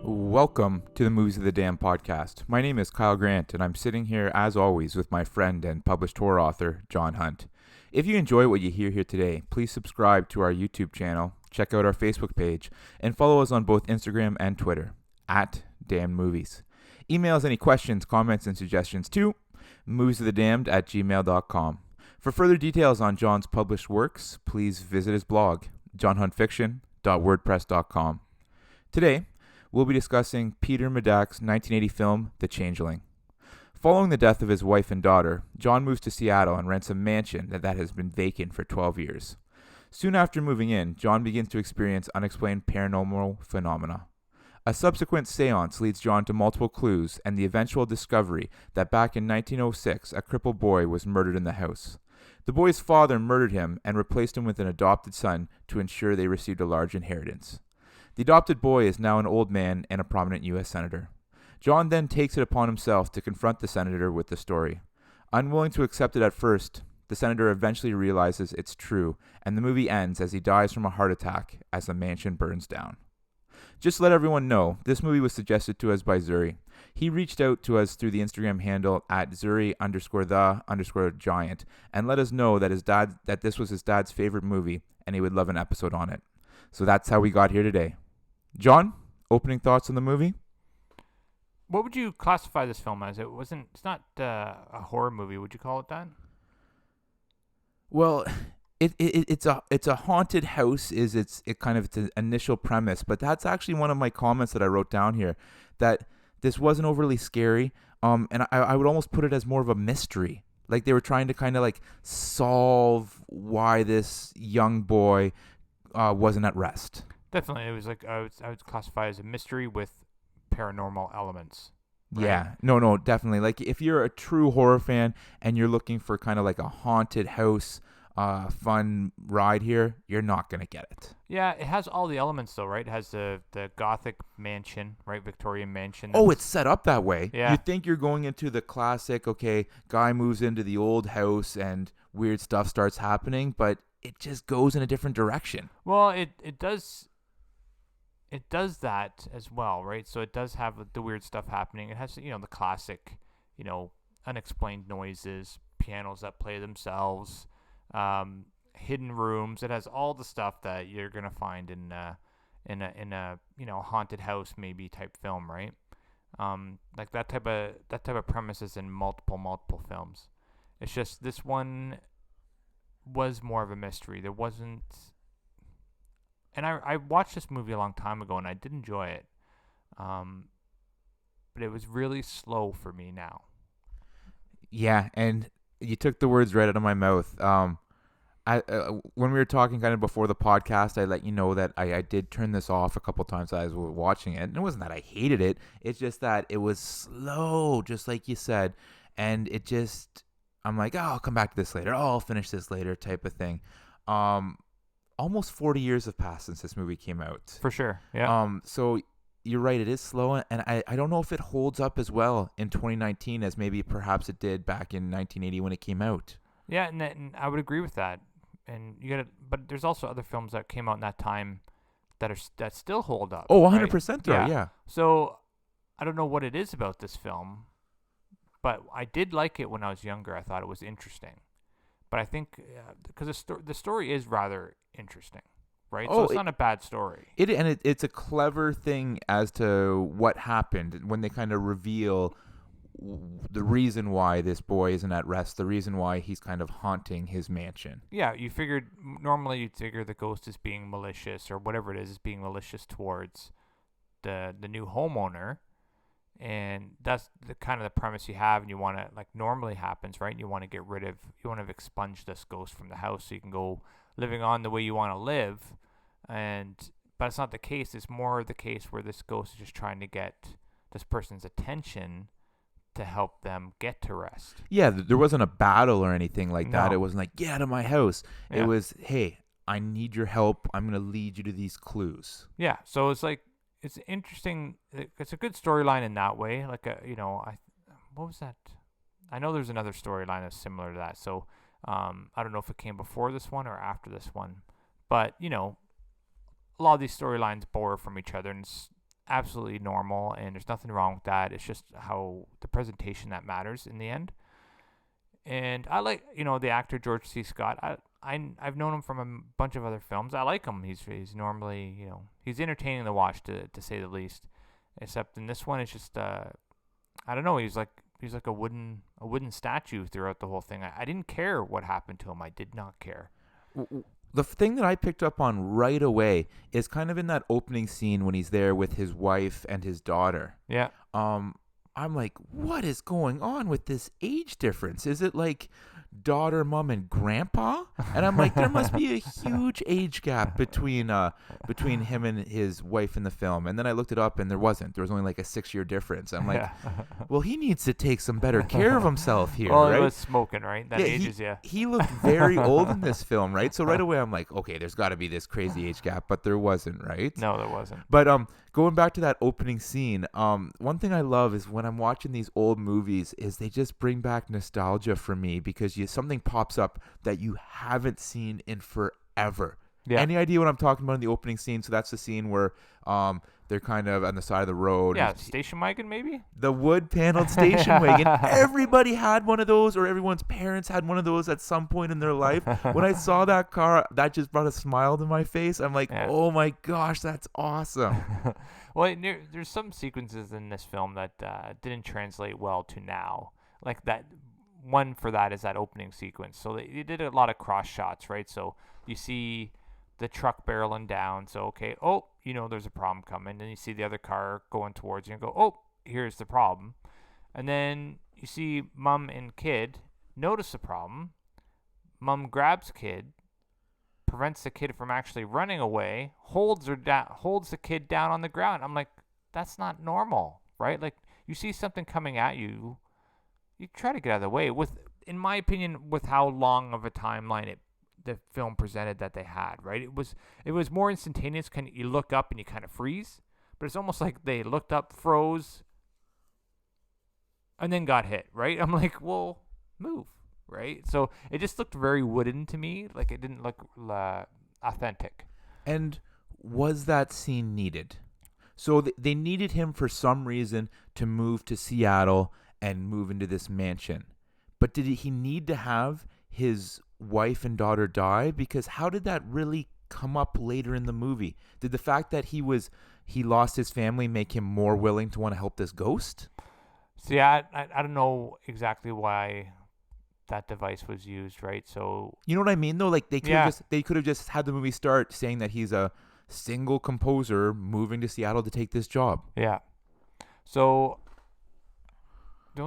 Welcome to the Movies of the Dam podcast. My name is Kyle Grant, and I'm sitting here, as always, with my friend and published horror author, John Hunt. If you enjoy what you hear here today, please subscribe to our YouTube channel, check out our Facebook page, and follow us on both Instagram and Twitter, at Damned Movies. Email us any questions, comments, and suggestions to moviesofthedamned@gmail.com. For further details on John's published works, please visit his blog, johnhuntfiction.wordpress.com. Today, we'll be discussing Peter Medak's 1980 film, The Changeling. Following the death of his wife and daughter, John moves to Seattle and rents a mansion that has been vacant for 12 years. Soon after moving in, John begins to experience unexplained paranormal phenomena. A subsequent seance leads John to multiple clues and the eventual discovery that back in 1906, a crippled boy was murdered in the house. The boy's father murdered him and replaced him with an adopted son to ensure they received a large inheritance. The adopted boy is now an old man and a prominent U.S. senator. John then takes it upon himself to confront the senator with the story. Unwilling to accept it at first, the senator eventually realizes it's true, and the movie ends as he dies from a heart attack as the mansion burns down. Just to let everyone know, this movie was suggested to us by Zuri. He reached out to us through the Instagram handle at Zuri_the_giant and let us know that this was his dad's favorite movie and he would love an episode on it. So that's how we got here today. John, opening thoughts on the movie? What would you classify this film as? It's not a horror movie. Would you call it that? Well, it's a haunted house is its initial premise, but that's actually one of my comments that I wrote down here, that this wasn't overly scary, and I would almost put it as more of a mystery. Like they were trying to kind of like solve why this young boy wasn't at rest. Definitely, it was like I would classify it as a mystery with paranormal elements. Right? Yeah, no, definitely. Like if you're a true horror fan and you're looking for kind of like a haunted house, fun ride here, you're not gonna get it. Yeah, it has all the elements though, right? It has the Gothic mansion, right? Victorian mansion. Oh, it's set up that way. Yeah. You think you're going into the classic, okay, guy moves into the old house and weird stuff starts happening, but it just goes in a different direction. Well, it does that as well, right? So it does have the weird stuff happening. It has, the classic, unexplained noises, pianos that play themselves, hidden rooms. It has all the stuff that you're gonna find in a haunted house maybe type film, right? Like that type of premise is in multiple films. It's just this one was more of a mystery. There wasn't. And I watched this movie a long time ago, and I did enjoy it. But it was really slow for me now. Yeah, and you took the words right out of my mouth. When we were talking kind of before the podcast, I let you know that I did turn this off a couple times as I was watching it. And it wasn't that I hated it. It's just that it was slow, just like you said. And it just, I'm like, oh, I'll come back to this later. Oh, I'll finish this later type of thing. Almost 40 years have passed since this movie came out. For sure, yeah. So you're right, it is slow, and I don't know if it holds up as well in 2019 as maybe perhaps it did back in 1980 when it came out. Yeah, and I would agree with that. And but there's also other films that came out in that time that still hold up. Oh, 100% right? yeah. So I don't know what it is about this film, but I did like it when I was younger. I thought it was interesting. But I think because the story is rather interesting, right? Oh, so it's not a bad story. It's a clever thing as to what happened when they kind of reveal the reason why this boy isn't at rest, the reason why he's kind of haunting his mansion. Yeah, normally you'd figure the ghost is being malicious or whatever it is being malicious towards the new homeowner. And that's the kind of the premise you have, and you want to, like normally happens, right? You want to expunge this ghost from the house so you can go living on the way you want to live. But it's not the case. It's more the case where this ghost is just trying to get this person's attention to help them get to rest. Yeah, there wasn't a battle or anything like that. No. It wasn't like, get out of my house. Yeah. It was, hey, I need your help. I'm going to lead you to these clues. Yeah, so it's like, it's interesting. It's a good storyline in that way. Like, what was that? I know there's another storyline that's similar to that. So, I don't know if it came before this one or after this one. But, a lot of these storylines borrow from each other. And absolutely normal, and there's nothing wrong with that. It's just how the presentation that matters in the end. And I like, the actor George C. Scott. I've known him from a bunch of other films. I like him. He's normally, he's entertaining to watch, to say the least. Except in this one, it's just I don't know. He's like a wooden statue throughout the whole thing. I didn't care what happened to him. I did not care. The thing that I picked up on right away is kind of in that opening scene when he's there with his wife and his daughter. Yeah. I'm like, what is going on with this age difference? Is it like daughter, mom, and grandpa? And I'm like, there must be a huge age gap between him and his wife in the film. And then I looked it up, and there wasn't. There was only like a 6-year difference. I'm like, well, he needs to take some better care of himself here, well, right? He was smoking, right? That ages you. He looked very old in this film, right? So right away, I'm like, okay, there's got to be this crazy age gap, but there wasn't, right? No, there wasn't. But going back to that opening scene, one thing I love is when I'm watching these old movies is they just bring back nostalgia for me because something pops up that you haven't seen in forever. Yeah. Any idea what I'm talking about in the opening scene? So that's the scene where they're kind of on the side of the road. Yeah, station wagon maybe? The wood-paneled station wagon. Everybody had one of those, or everyone's parents had one of those at some point in their life. When I saw that car, that just brought a smile to my face. I'm like, oh my gosh, that's awesome. Well, there's some sequences in this film that didn't translate well to now. Like that one for that is that opening sequence. So they did a lot of cross shots, right? So you see the truck barreling down. So, okay, there's a problem coming. Then you see the other car going towards you and go, oh, here's the problem. And then you see mom and kid notice the problem. Mom grabs kid, prevents the kid from actually running away, holds the kid down on the ground. I'm like, that's not normal, right? Like, you see something coming at you, you try to get out of the way. In my opinion, with how long of a timeline the film presented that they had, right? It was more instantaneous. You look up and you kind of freeze, but it's almost like they looked up, froze, and then got hit, right? I'm like, well, move, right? So it just looked very wooden to me. Like it didn't look authentic. And was that scene needed? So they needed him for some reason to move to Seattle and move into this mansion. But did he need to have his wife and daughter die? Because how did that really come up later in the movie? Did the fact that he lost his family make him more willing to want to help this ghost? So yeah, I don't know exactly why that device was used, right? So you know what I mean though? Like they could have just had the movie start saying that he's a single composer moving to Seattle to take this job. Yeah. So the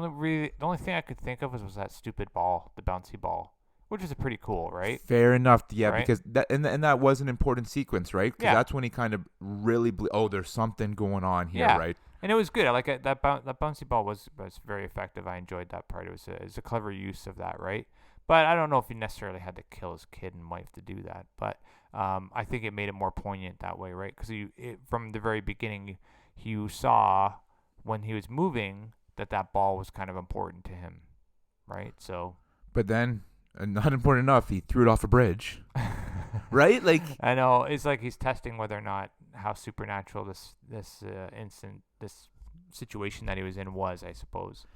only thing I could think of was that stupid ball, the bouncy ball, which is pretty cool, right? Fair enough, yeah, right? Because that was an important sequence, right? Because that's when he kind of really there's something going on here, right? And it was good. I like it. That bouncy ball was very effective. I enjoyed that part. It was a clever use of that, right? But I don't know if he necessarily had to kill his kid and wife to do that. But I think it made it more poignant that way, right? Because from the very beginning, you saw when he was moving that ball was kind of important to him, right? So. But then, not important enough, he threw it off a bridge, right? Like I know it's like he's testing whether or not how supernatural this situation that he was in was, I suppose.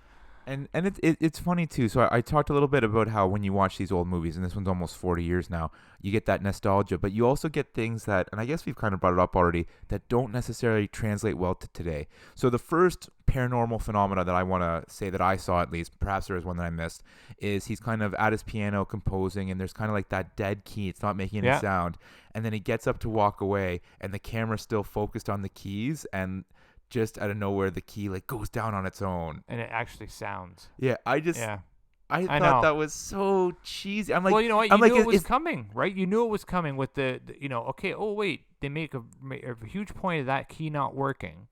And it's funny too. So I talked a little bit about how when you watch these old movies, and this one's almost 40 years now, you get that nostalgia, but you also get things that, and I guess we've kind of brought it up already, that don't necessarily translate well to today. So the first paranormal phenomena that I want to say that I saw, at least, perhaps there was one that I missed, is he's kind of at his piano composing, and there's kind of like that dead key. It's not making any sound. And then he gets up to walk away, and the camera's still focused on the keys, and just out of nowhere, the key like goes down on its own, and it actually sounds. Yeah, I thought that was so cheesy. I'm like, well, you know what? You knew it was coming, right? You knew it was coming with the okay. Oh wait, they make a huge point of that key not working,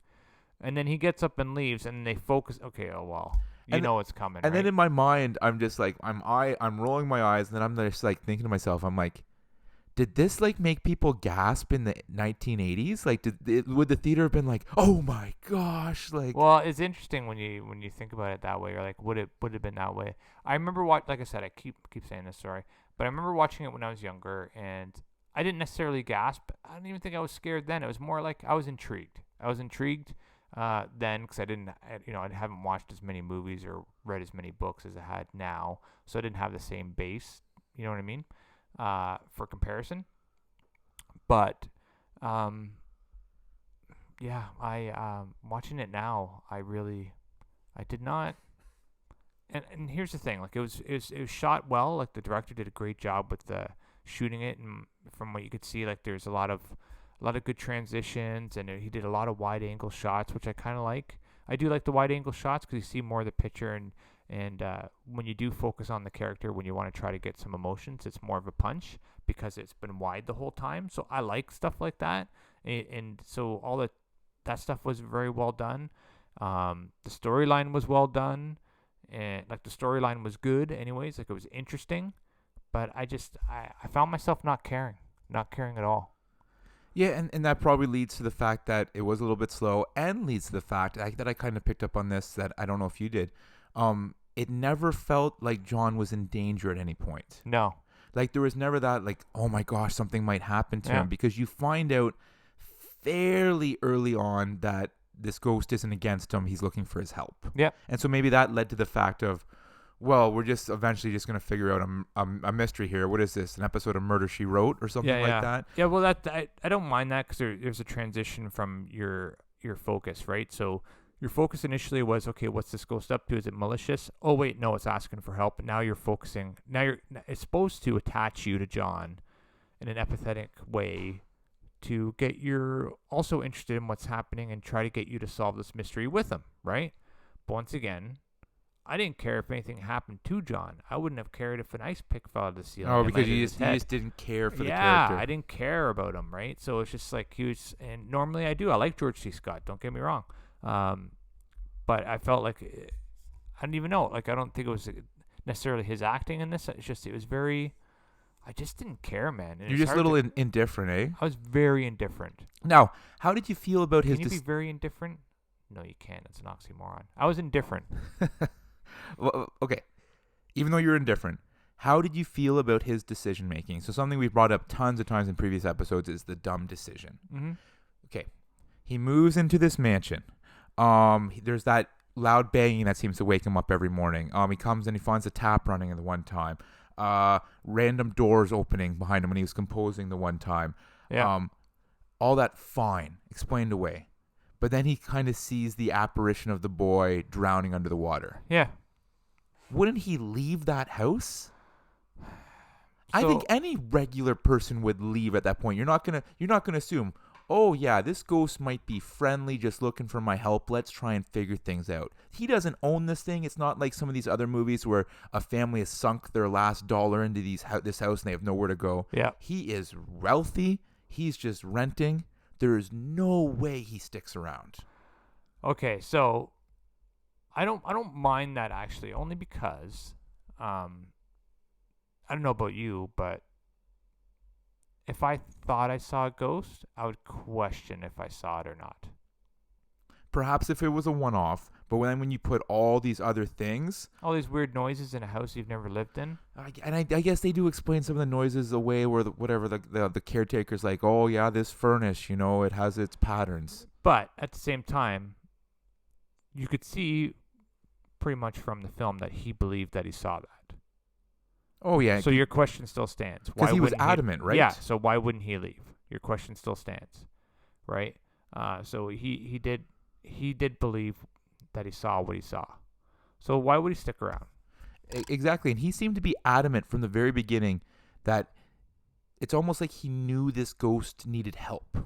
and then he gets up and leaves, and they focus. Okay, oh well, you know it's coming. And right? then in my mind, I'm just like, I'm rolling my eyes, and then I'm just like thinking to myself, I'm like, did this like make people gasp in the 1980s? Like, would the theater have been like, "Oh my gosh!" Like, well, it's interesting when you think about it that way. You're like, would it have been that way? I remember like I said, I keep saying this, sorry, but I remember watching it when I was younger, and I didn't necessarily gasp. I don't even think I was scared then. It was more like I was intrigued, I was intrigued then because I haven't watched as many movies or read as many books as I had now, so I didn't have the same base. You know what I mean? For comparison. But yeah, I watching it now, I did not. And here's the thing, like it was shot well. Like the director did a great job with the shooting it, and from what you could see, like there's a lot of good transitions, and he did a lot of wide angle shots, which I kind of like. I do like the wide angle shots because you see more of the picture, and when you do focus on the character, when you want to try to get some emotions, it's more of a punch because it's been wide the whole time. So I like stuff like that, and so all that stuff was very well done. The storyline was well done, and like the storyline was good anyways, like it was interesting, but I found myself not caring at all. Yeah, and that probably leads to the fact that it was a little bit slow, and leads to the fact that I kind of picked up on this, that I don't know if you did. It never felt like John was in danger at any point. No. Like there was never that, like, oh my gosh, something might happen to him, because you find out fairly early on that this ghost isn't against him, he's looking for his help. Yeah. And so maybe that led to the fact of, well, we're just eventually just going to figure out a mystery here. What is this? An episode of Murder, She Wrote or something like that? Yeah, well, I don't mind that because there's a transition from your focus, right? So your focus initially was, okay, what's this ghost up to? Is it malicious? Oh, wait, no, it's asking for help. Now you're focusing. It's supposed to attach you to John in an empathetic way to get you're also interested in what's happening and try to get you to solve this mystery with him, right? But once again, I didn't care if anything happened to John. I wouldn't have cared if an ice pick fell out of the ceiling. Oh, because you just didn't care for the character. Yeah, I didn't care about him, right? So it's just like he was, and normally I do. I like George C. Scott, don't get me wrong. But I felt like, I don't even know. Like, I don't think it was necessarily his acting in this. It's just, it was very, I just didn't care, man. And you're just a little indifferent, eh? I was very indifferent. Now, how did you feel about his... Can you be very indifferent? No, you can't. It's an oxymoron. I was indifferent. Well, okay. Even though you're indifferent, how did you feel about his decision making? So something we've brought up tons of times in previous episodes is the dumb decision. Mm-hmm. Okay. He moves into this mansion. There's that loud banging that seems to wake him up every morning. He comes and he finds a tap running at the one time. Random doors opening behind him when he was composing the one time. Yeah. All that fine, explained away. But then he kind of sees the apparition of the boy drowning under the water. Yeah. Wouldn't he leave that house? I think any regular person would leave at that point. You're not gonna assume, oh yeah, this ghost might be friendly, just looking for my help. Let's try and figure things out. He doesn't own this thing. It's not like some of these other movies where a family has sunk their last dollar into this house and they have nowhere to go. Yeah. He is wealthy. He's just renting. There is no way he sticks around. Okay, so I don't mind that actually, only because I don't know about you, but if I thought I saw a ghost, I would question if I saw it or not. Perhaps if it was a one-off, but when you put all these other things... all these weird noises in a house you've never lived in? And I guess they do explain some of the noises away where the caretaker's like, oh yeah, this furnace, it has its patterns. But at the same time, you could see pretty much from the film that he believed that he saw that. Oh yeah. So your question still stands. Because he was adamant, right? Yeah, so why wouldn't he leave? Your question still stands, right? So he did believe that he saw what he saw. So why would he stick around? Exactly. And he seemed to be adamant from the very beginning that it's almost like he knew this ghost needed help.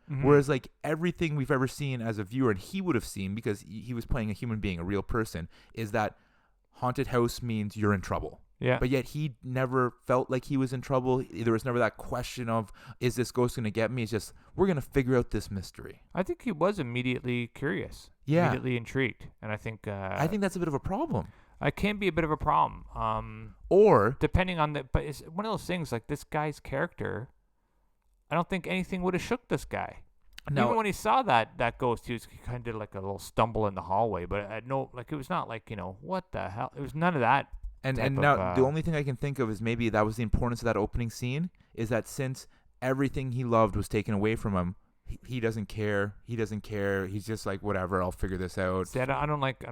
Mm-hmm. Whereas like everything we've ever seen as a viewer, and he would have seen because he was playing a human being, a real person, is that haunted house means you're in trouble. Yeah. But yet he never felt like he was in trouble. There was never that question of, is this ghost going to get me? It's just, we're going to figure out this mystery. I think he was immediately curious. Yeah. Immediately intrigued. And I think that's a bit of a problem. It can be a bit of a problem. Or depending on but it's one of those things, like this guy's character, I don't think anything would have shook this guy. No. Even when he saw that ghost, he kind of did like a little stumble in the hallway, but it was not like, what the hell? It was none of that. And now the only thing I can think of is maybe that was the importance of that opening scene, is that since everything he loved was taken away from him, he doesn't care. He doesn't care. He's just like, whatever, I'll figure this out. See, I don't like.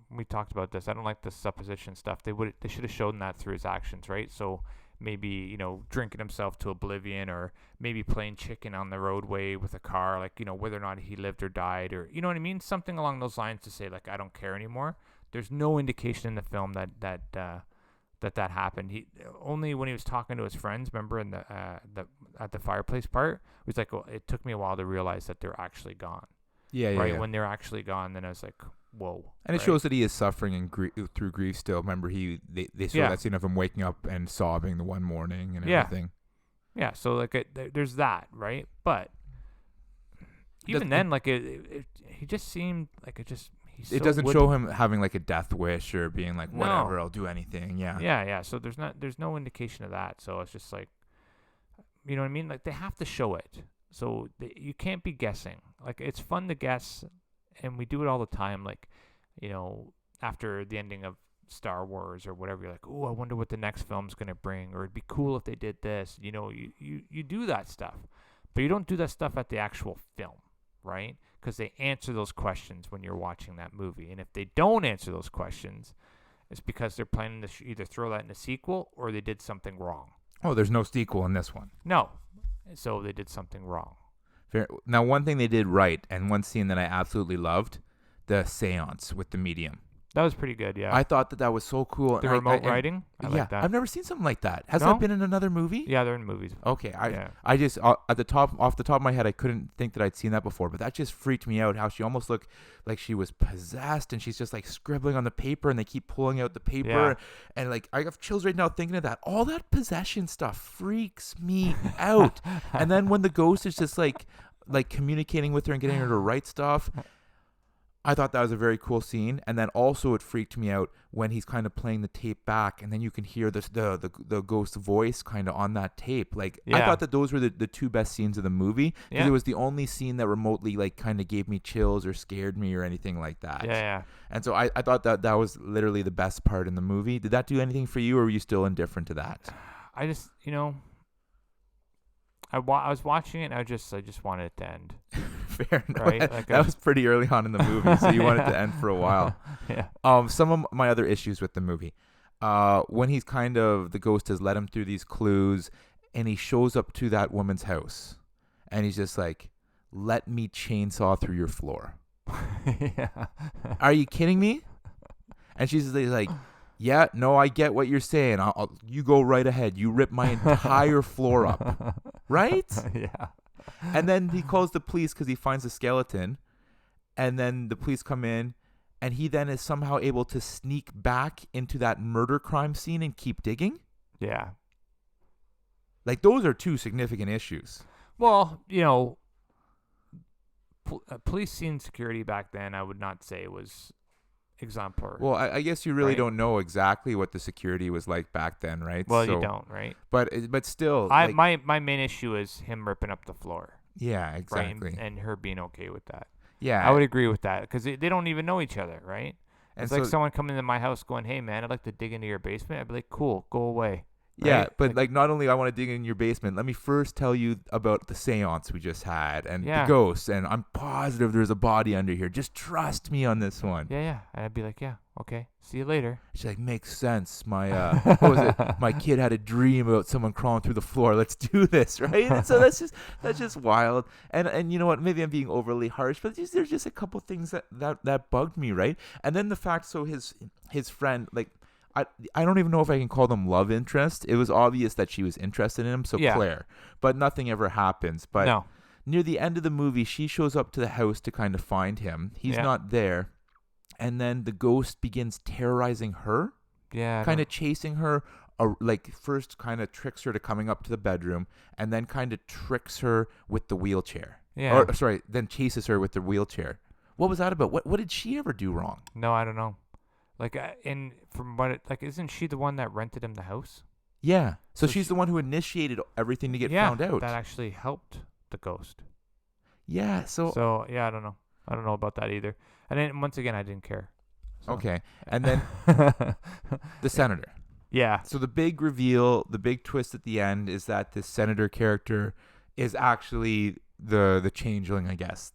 We talked about this. I don't like the supposition stuff. They should have shown that through his actions, right? So maybe drinking himself to oblivion, or maybe playing chicken on the roadway with a car, like whether or not he lived or died, or you know what I mean, something along those lines to say like I don't care anymore. There's no indication in the film that happened. He only when he was talking to his friends, remember in the at the fireplace part, it was like, well, it took me a while to realize that they're actually gone. Yeah, right. Yeah. When they're actually gone, then I was like, whoa. And it shows that he is suffering and through grief still. Remember, they showed that scene of him waking up and sobbing the one morning and everything. Yeah. So like there's that, right? But even then, like he just seemed like it just. It doesn't show him having like a death wish or being like, whatever, I'll do anything. Yeah. Yeah. So there's no indication of that. So it's just like, you know what I mean? Like they have to show it. So you can't be guessing. Like it's fun to guess, and we do it all the time. Like, after the ending of Star Wars or whatever, you're like, oh, I wonder what the next film's gonna bring, or it'd be cool if they did this. You do that stuff, but you don't do that stuff at the actual film, right? Because they answer those questions when you're watching that movie. And if they don't answer those questions, it's because they're planning to either throw that in a sequel or they did something wrong. Oh, there's no sequel in this one. No. So they did something wrong. Fair. Now, one thing they did right, and one scene that I absolutely loved, the seance with the medium. That was pretty good, yeah. I thought that was so cool. The remote writing? I like that. I've never seen something like that. Has that been in another movie? Yeah, they're in movies. Okay, I just off the top of my head, I couldn't think that I'd seen that before, but that just freaked me out. How she almost looked like she was possessed, and she's just like scribbling on the paper, and they keep pulling out the paper, and like I have chills right now thinking of that. All that possession stuff freaks me out. And then when the ghost is just like communicating with her and getting her to write stuff. I thought that was a very cool scene, and then also it freaked me out when he's kind of playing the tape back, and then you can hear the ghost's voice kind of on that tape. Like I thought that those were the two best scenes of the movie, because it was the only scene that remotely like kind of gave me chills or scared me or anything like that. Yeah. And so I thought that was literally the best part in the movie. Did that do anything for you, or were you still indifferent to that? I just I was watching it, and I just wanted it to end. Fair enough. Right? Like that was pretty early on in the movie, so you wanted to end for a while. Yeah. Some of my other issues with the movie, when he's the ghost has led him through these clues, and he shows up to that woman's house, and he's just like, "Let me chainsaw through your floor." Yeah. Are you kidding me? And she's like, "Yeah, no, I get what you're saying. You go right ahead. You rip my entire floor up." Right? Yeah. And then he calls the police because he finds a skeleton. And then the police come in. And he then is somehow able to sneak back into that murder crime scene and keep digging. Yeah. Like, those are two significant issues. Well, police scene security back then, I would not say was exemplar. Well, I guess you really don't know exactly what the security was like back then, right? Well, you don't, right? But still, my main issue is him ripping up the floor. Yeah, exactly. Right? And her being okay with that. Yeah, I would agree with that, because they don't even know each other, right? It's and like someone coming into my house going, "Hey, man, I'd like to dig into your basement." I'd be like, "Cool, go away." Yeah, right? but like not only I want to dig in your basement, let me first tell you about the seance we just had and the ghosts, and I'm positive there's a body under here. Just trust me on this one. Yeah. And I'd be like, "Yeah, okay, see you later." She's like, "Makes sense. My what was it? My kid had a dream about someone crawling through the floor. Let's do this, right?" And so that's just wild. And you know what? Maybe I'm being overly harsh, but there's just a couple things that bugged me, right? And then the fact, so his friend, like, I don't even know if I can call them love interest. It was obvious that she was interested in him, so Claire. But nothing ever happens. But near the end of the movie, she shows up to the house to kind of find him. He's not there. And then the ghost begins terrorizing her. Yeah. Kind of chasing her. Like, first kind of tricks her to coming up to the bedroom, and then kind of tricks her with the wheelchair. Yeah. Or, sorry, then chases her with the wheelchair. What was that about? What did she ever do wrong? No, I don't know. Like, isn't she the one that rented him the house? Yeah. So she's the one who initiated everything to get found out. That actually helped the ghost. Yeah. So yeah, I don't know. I don't know about that either. And then once again, I didn't care. So. Okay. And then the senator. Yeah. So the big reveal, the big twist at the end is that this senator character is actually the changeling, I guess.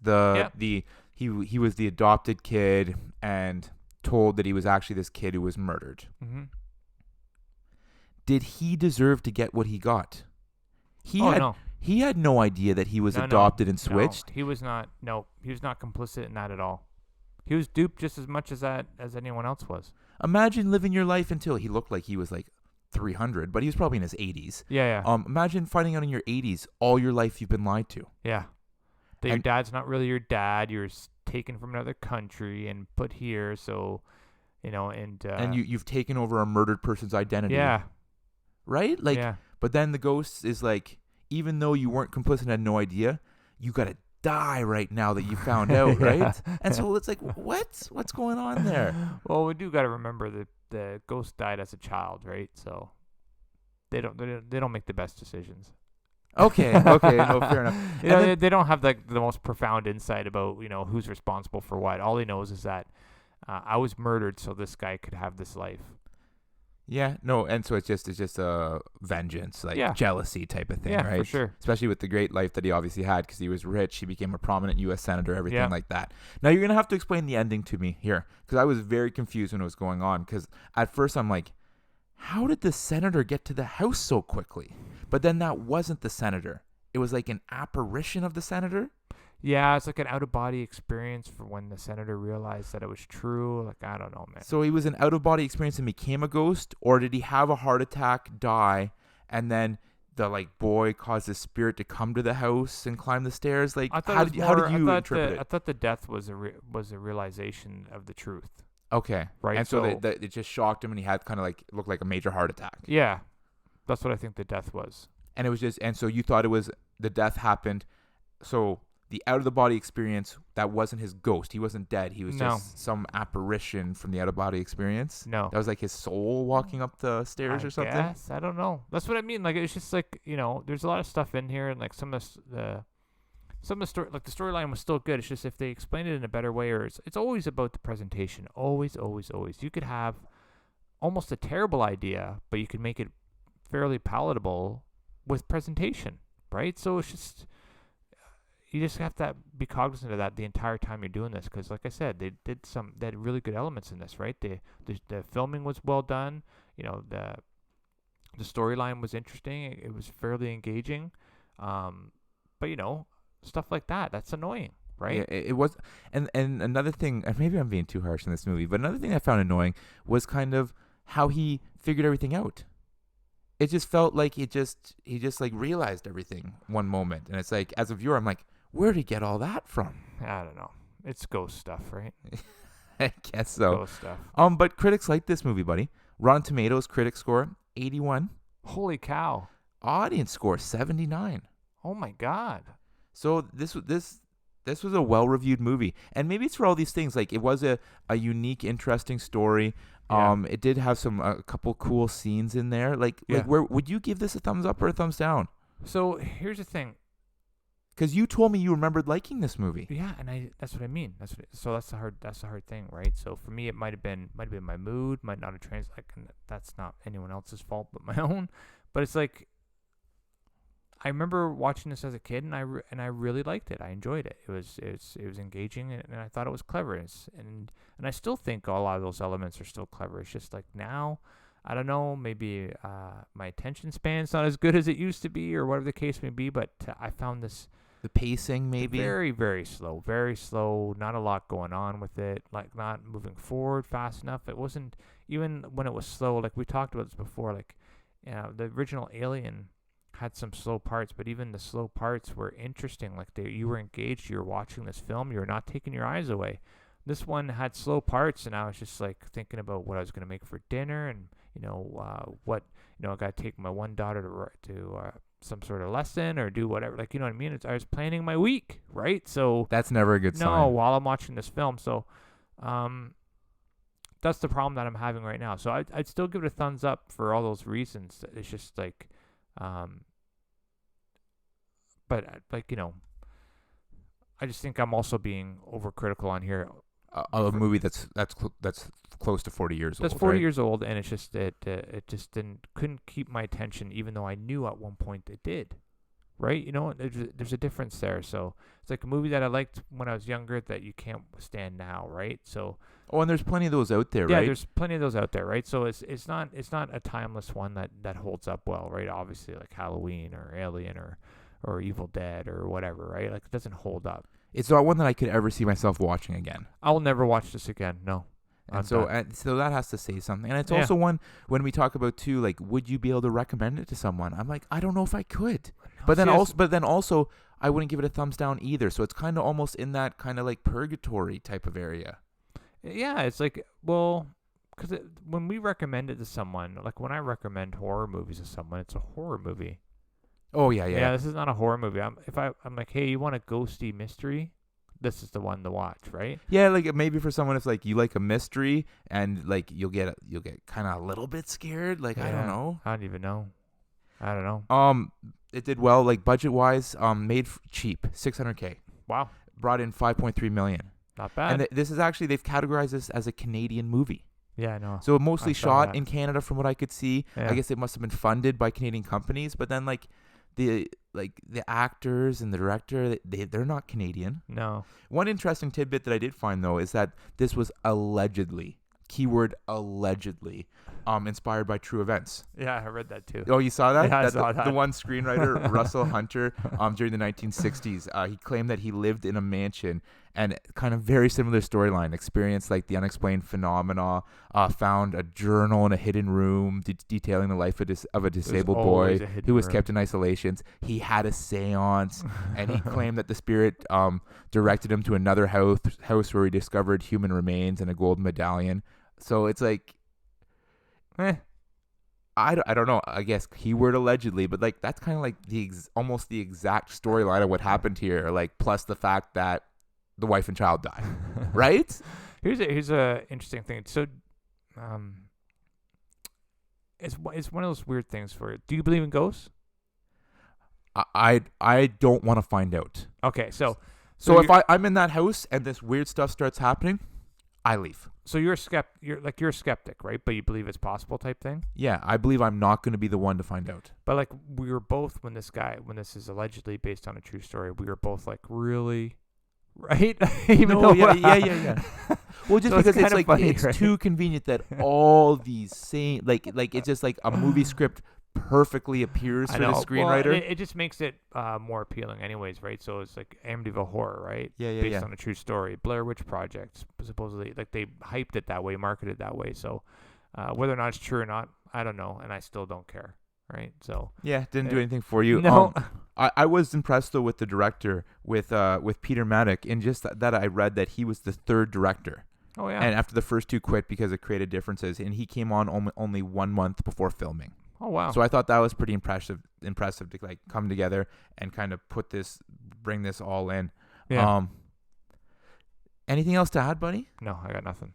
He was the adopted kid and told that he was actually this kid who was murdered. Mm-hmm. Did he deserve to get what he got? No. He had no idea that he was No, adopted and switched. No, he was not. No, he was not complicit in that at all. He was duped just as much as anyone else was. Imagine living your life until he looked like he was like 300, but he was probably in his 80s. Yeah. Imagine finding out in your 80s all your life you've been lied to. Yeah. That your dad's not really your dad. You're taken from another country and put here. So, and you've taken over a murdered person's identity. Yeah. Right? Like, yeah. But then the ghost is like, even though you weren't complicit and had no idea, you got to die right now that you found out, right? And so it's like, what's going on there? Well, we do got to remember that the ghost died as a child, right? So they don't make the best decisions. Okay, no, fair enough. They don't have the most profound insight about who's responsible for what. All he knows is that I was murdered so this guy could have this life. Yeah, no, and so it's just a vengeance, like jealousy type of thing, right? For sure. Especially with the great life that he obviously had because he was rich, he became a prominent U.S. senator, everything like that. Now you're gonna have to explain the ending to me here because I was very confused when it was going on. Because at first I'm like, how did the senator get to the house so quickly? But then that wasn't the senator. It was like an apparition of the senator. Yeah, it's like an out-of-body experience for when the senator realized that it was true. Like, I don't know, man. So he was an out-of-body experience and became a ghost? Or did he have a heart attack, die, and then the boy caused his spirit to come to the house and climb the stairs? Like, how did you interpret it? I thought the death was a realization of the truth. Okay. Right. And so it just shocked him and he had kind of looked like a major heart attack. Yeah. That's what I think the death was. And it was and so you thought it was, the death happened, so the out-of-the-body experience, that wasn't his ghost. He wasn't dead. He was just some apparition from the out-of-body experience. No. That was like his soul walking up the stairs or something? Yes, I don't know. That's what I mean. Like, it's just like, there's a lot of stuff in here, and like some of the story, like the storyline was still good. It's just if they explain it in a better way, or it's always about the presentation. Always, always, always. You could have almost a terrible idea, but you could make it fairly palatable with presentation, right? So it's just, you just have to be cognizant of that the entire time you're doing this, because like I said, they had really good elements in this, right? The filming was well done. The storyline was interesting. It was fairly engaging. But stuff like that's annoying, right? Yeah, it was. And another thing, and maybe I'm being too harsh in this movie, but another thing I found annoying was kind of how he figured everything out. It just felt like he just like realized everything one moment, and it's like, as a viewer, I'm like, where did he get all that from? I don't know. It's ghost stuff, right? I guess so. Ghost stuff. But critics like this movie, buddy. Rotten Tomatoes critic score 81. Holy cow! Audience score 79. Oh my god! So this was a well-reviewed movie, and maybe it's for all these things. Like, it was a unique, interesting story. Yeah. It did have a couple cool scenes in there. Like where would you give this a thumbs up or a thumbs down? So here's the thing. Because you told me you remembered liking this movie. Yeah, and that's what I mean. That's the hard thing, right? So for me, it might have been my mood, might not have translated. That's not anyone else's fault but my own. But it's like, I remember watching this as a kid, and I really liked it. I enjoyed it. It was engaging, and I thought it was clever. And I still think a lot of those elements are still clever. It's just like now, I don't know, maybe my attention span's not as good as it used to be, or whatever the case may be. But I found this, the pacing maybe very, very slow, very slow. Not a lot going on with it. Like, not moving forward fast enough. It wasn't, even when it was slow. Like, we talked about this before. Like, the original Alien had some slow parts, but even the slow parts were interesting. Like, you were engaged, you were watching this film, you were not taking your eyes away. This one had slow parts, and I was just like thinking about what I was going to make for dinner, and what I got to take my one daughter to some sort of lesson or do whatever. Like, you know what I mean? I was planning my week, right? So that's never a good sign. No, while I'm watching this film. So that's the problem that I'm having right now. So I'd still give it a thumbs up for all those reasons. It's just like, but like, I just think I'm also being overcritical on here. A movie that's close to 40 years old. That's 40 right? years old, and it's just it just couldn't keep my attention, even though I knew at one point it did. right? There's a difference there. So it's like a movie that I liked when I was younger that you can't stand now, right? So Oh, and there's plenty of those out there, yeah, right? there's plenty of those out there, right? So it's not a timeless one that holds up well, right? Obviously, like Halloween or Alien or Evil Dead or whatever, right? Like it doesn't hold up. It's not one that I could ever see myself watching again. I'll never watch this again. No. And so that has to say something. And it's Yeah. also one when we talk about too, like, would you be able to recommend it to someone? I'm like, I don't know if I could. But then also, I wouldn't give it a thumbs down either. So it's kind of almost in that kind of like purgatory type of area. Yeah, it's like, well, because when we recommend it to someone, like when I recommend horror movies to someone, it's a horror movie. Oh yeah. Yeah, this is not a horror movie. I'm like, hey, you want a ghosty mystery? This is the one to watch, right? Yeah, like maybe for someone if like you like a mystery and like you'll get kind of a little bit scared. Like I don't know. I don't even know. I don't know. It did well, like budget wise. Made cheap, $600K. Wow, Brought in 5.3 million. not bad. And this is actually they've categorized this as a Canadian movie. Yeah, I know. So mostly I saw shot that. in Canada, from what I could see. Yeah. I guess it must have been funded by Canadian companies, but then like the actors and the director, they're not Canadian. No. One interesting tidbit that I did find though is that this was allegedly, keyword allegedly, inspired by true events. Yeah, I read that too. Oh, you saw that? Yeah, I saw that. The one screenwriter, Russell Hunter, during the 1960s, he claimed that he lived in a mansion and kind of very similar storyline, experienced like the unexplained phenomena, found a journal in a hidden room detailing the life of a disabled boy who was kept in isolations. He had a seance, and he claimed that the spirit directed him to another house where he discovered human remains and a gold medallion. So it's like, I don't know. I guess keyword allegedly, but like that's kind of like almost the exact storyline of what happened here. Like plus the fact that the wife and child die, right? Here's a interesting thing. So, it's one of those weird things. Do you believe in ghosts? I don't want to find out. Okay, so if I'm in that house and this weird stuff starts happening, I leave. So you're a skeptic, right? But you believe it's possible type thing? Yeah, I believe I'm not going to be the one to find out. But like we were both when this is allegedly based on a true story, we were both like, really? Right? Yeah. Well, just So it's because it's kinda like funny, it's right? too convenient that all these same like it's just like a movie script perfectly appears for the screenwriter. Well, it just makes it more appealing anyways, right? So it's like Amityville Horror, right? Yeah. Based on a true story. Blair Witch Project, supposedly, like they hyped it that way, marketed it that way. So whether or not it's true or not, I don't know, and I still don't care, right? So yeah, didn't do anything for you. No. I was impressed though with the director, with Peter Maddock, in just that I read that he was the third director. Oh yeah. And after the first two quit because of creative differences, and he came on only 1 month before filming. Oh wow. So I thought that was pretty impressive to like come together and kind of bring this all in. Yeah. Anything else to add, buddy? No, I got nothing.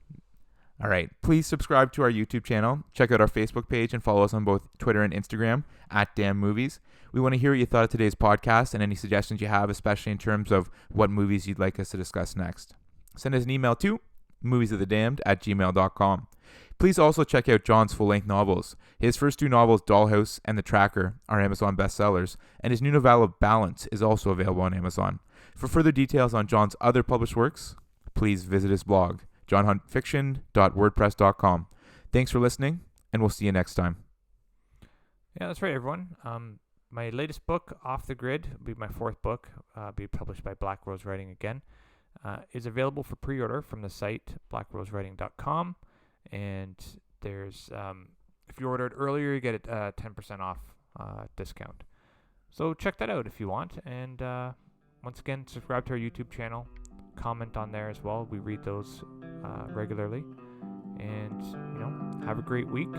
All right. Please subscribe to our YouTube channel. Check out our Facebook page and follow us on both Twitter and Instagram @DamnMovies. We want to hear what you thought of today's podcast and any suggestions you have, especially in terms of what movies you'd like us to discuss next. Send us an email to moviesofthedamned@gmail.com. Please also check out John's full-length novels. His first two novels, Dollhouse and The Tracker, are Amazon bestsellers, and his new novella, Balance, is also available on Amazon. For further details on John's other published works, please visit his blog, johnhuntfiction.wordpress.com. Thanks for listening, and we'll see you next time. Yeah, that's right, everyone. My latest book, Off the Grid, will be my fourth book, be published by Black Rose Writing again, is available for pre-order from the site blackrosewriting.com. And there's if you order it earlier, you get a 10% off discount. So check that out if you want. And once again, subscribe to our YouTube channel. Comment on there as well. We read those regularly. And have a great week.